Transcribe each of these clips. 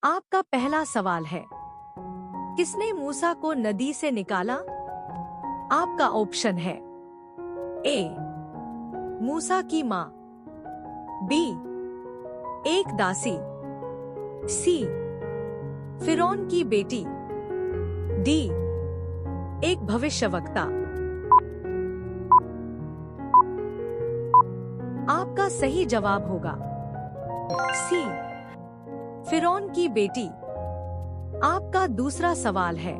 आपका पहला सवाल है, किसने मूसा को नदी से निकाला? आपका ऑप्शन है ए मूसा की माँ, बी एक दासी, सी फिरौन की बेटी, डी एक भविष्यवक्ता। आपका सही जवाब होगा सी फिरौन की बेटी। आपका दूसरा सवाल है,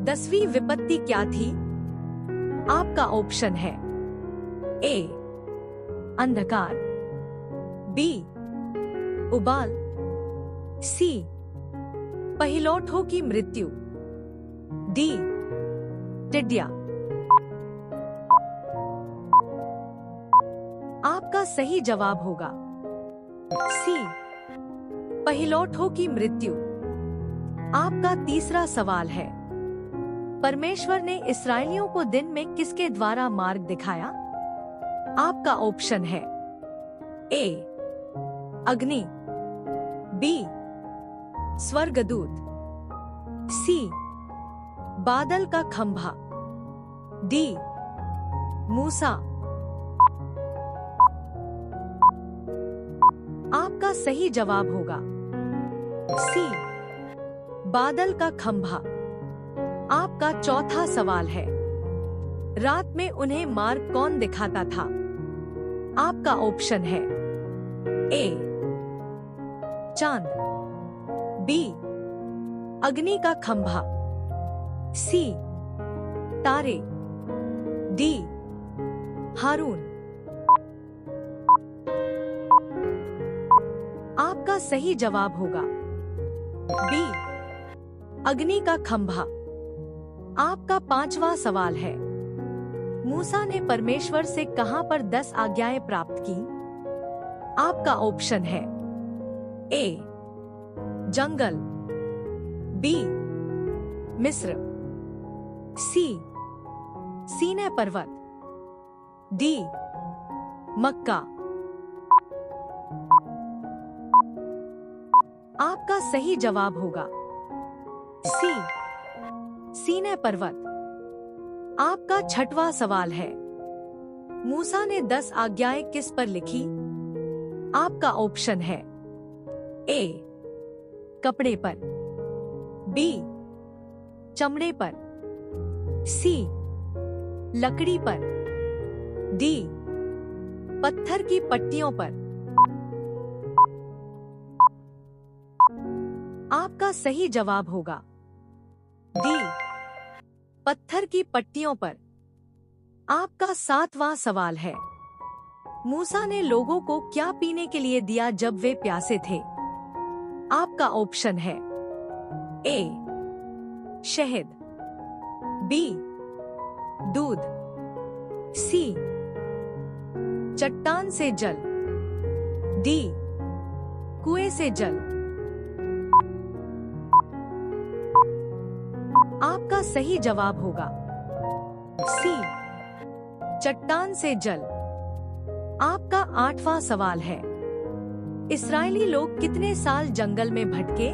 10वीं विपत्ति क्या थी? आपका ऑप्शन है ए अंधकार, बी उबाल, सी पहिलौठों की मृत्यु, डी टिड्डियां। आपका सही जवाब होगा सी पहिलौठों की मृत्यु। आपका तीसरा सवाल है, परमेश्वर ने इस्राएलियों को दिन में किसके द्वारा मार्ग दिखाया? आपका ऑप्शन है ए अग्नि, बी स्वर्गदूत, सी बादल का खंभा, डी मूसा। आपका सही जवाब होगा सी बादल का खंभा। आपका चौथा सवाल है, रात में उन्हें मार्ग कौन दिखाता था? आपका ऑप्शन है ए चांद, बी अग्नि का खंभा, सी तारे, डी हारून। आपका सही जवाब होगा बी अग्नि का खंभा। आपका पांचवा सवाल है, मूसा ने परमेश्वर से कहां पर 10 आज्ञाएं प्राप्त की? आपका ऑप्शन है ए जंगल, बी मिस्र, सी सीनै पर्वत, डी मक्का। आपका सही जवाब होगा सी सीनै पर्वत। आपका छठवां सवाल है, मूसा ने 10 आज्ञाएं किस पर लिखी? आपका ऑप्शन है ए कपड़े पर, बी चमड़े पर, सी लकड़ी पर, डी पत्थर की पट्टियों पर। आपका सही जवाब होगा डी पत्थर की पट्टियों पर। आपका सातवां सवाल है, मूसा ने लोगों को क्या पीने के लिए दिया जब वे प्यासे थे? आपका ऑप्शन है ए शहद, बी दूध, सी चट्टान से जल, डी कुएं से जल। आपका सही जवाब होगा सी चट्टान से जल। आपका आठवां सवाल है, इस्राएली लोग कितने साल जंगल में भटके?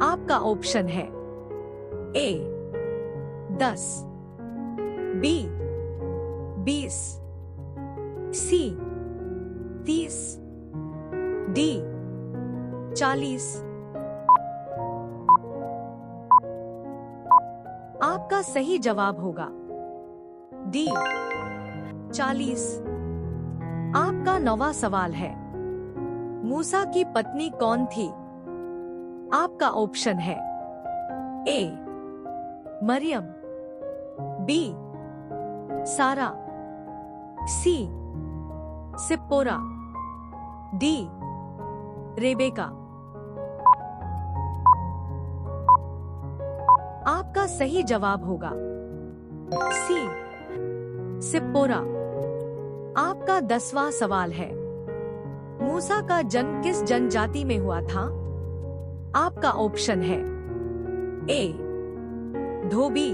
आपका ऑप्शन है ए 10, बी 20, सी 30, डी 40। आपका सही जवाब होगा डी 40। आपका नौवां सवाल है, मूसा की पत्नी कौन थी? आपका ऑप्शन है ए मरियम, बी सारा, सी सिप्पोरा, डी रेबेका। आपका सही जवाब होगा सी सिप्पोरा। आपका 10वां सवाल है, मूसा का जन्म किस जनजाति में हुआ था? आपका ऑप्शन है ए धोबी,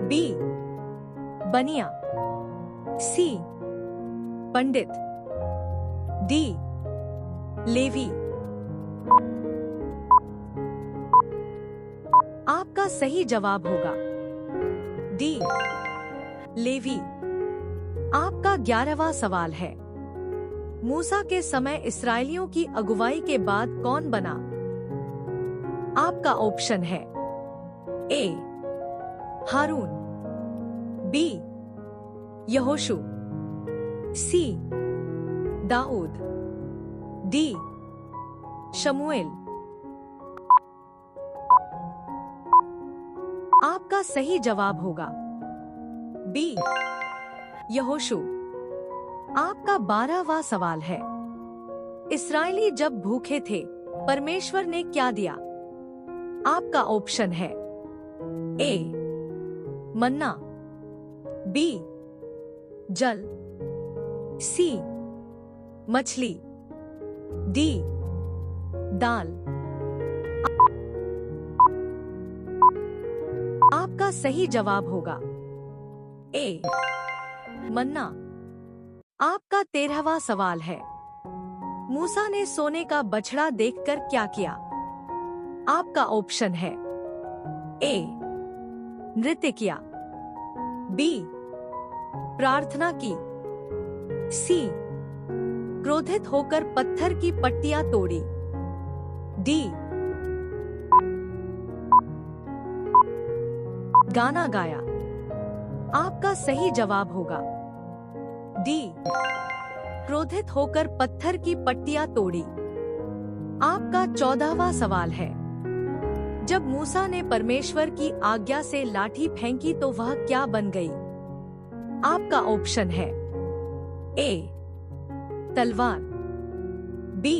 बी बनिया, सी पंडित, डी लेवी। आपका सही जवाब होगा डी लेवी। आपका 11वां सवाल है, मूसा के समय इस्राएलियों की अगुवाई के बाद कौन बना? आपका ऑप्शन है ए हारून, बी यहोशू, सी दाऊद, डी शमूएल। आपका सही जवाब होगा बी यहोशू। आपका 12वां सवाल है, इस्राएली जब भूखे थे परमेश्वर ने क्या दिया? आपका ऑप्शन है ए मन्ना, बी जल, सी मछली, डी दाल। आपका सही जवाब होगा ए मन्ना। आपका 13वां सवाल है, मूसा ने सोने का बछड़ा देखकर क्या किया? आपका ऑप्शन है ए नृत्य किया, बी प्रार्थना की, सी क्रोधित होकर पत्थर की पट्टियां तोड़ी, डी गाना गाया। आपका सही जवाब होगा डी क्रोधित होकर पत्थर की पट्टियां तोड़ी। आपका 14वां सवाल है, जब मूसा ने परमेश्वर की आज्ञा से लाठी फेंकी तो वह क्या बन गई? आपका ऑप्शन है ए तलवार, बी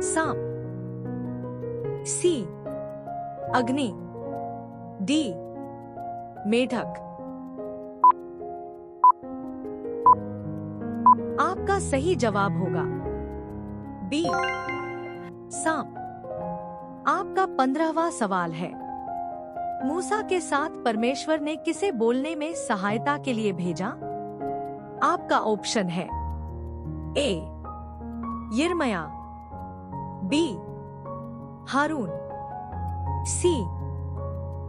सांप, सी अग्नि, डी मेढक। आपका सही जवाब होगा बी सांप। आपका 15वां सवाल है, मूसा के साथ परमेश्वर ने किसे बोलने में सहायता के लिए भेजा? आपका ऑप्शन है ए यिर्मयाह, बी हारून, सी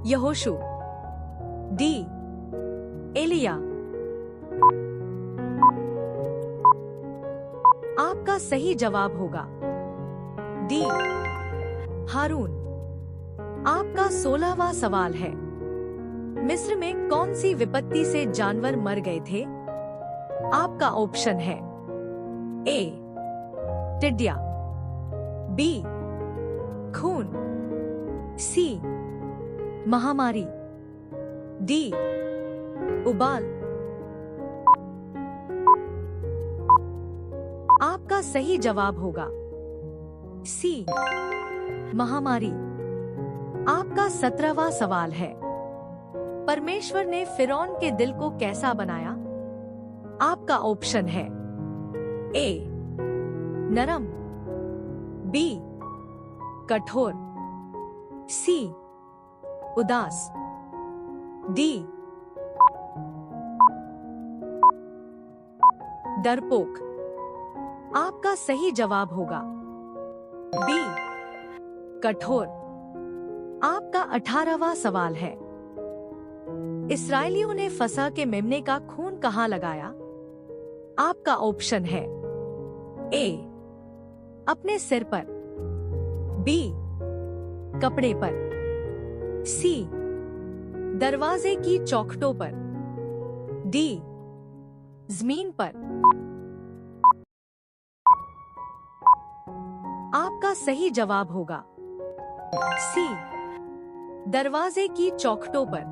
यहोशू, डी एलिया। आपका सही जवाब होगा डी हारून। आपका 16वां सवाल है, मिस्र में कौन सी विपत्ति से जानवर मर गए थे? आपका ऑप्शन है ए टिड्डिया, बी खून, सी महामारी, डी उबाल। आपका सही जवाब होगा सी महामारी। आपका 17वां सवाल है, परमेश्वर ने फिरौन के दिल को कैसा बनाया? आपका ऑप्शन है ए नरम, बी कठोर, सी उदास, डी डरपोक। आपका सही जवाब होगा बी कठोर। आपका 18वां सवाल है, इस्राएलियों ने फसह के मेमने का खून कहाँ लगाया? आपका ऑप्शन है ए अपने सिर पर, बी कपड़े पर, सी दरवाजे की चौखटों पर, डी जमीन पर। आपका सही जवाब होगा सी दरवाजे की चौखटों पर।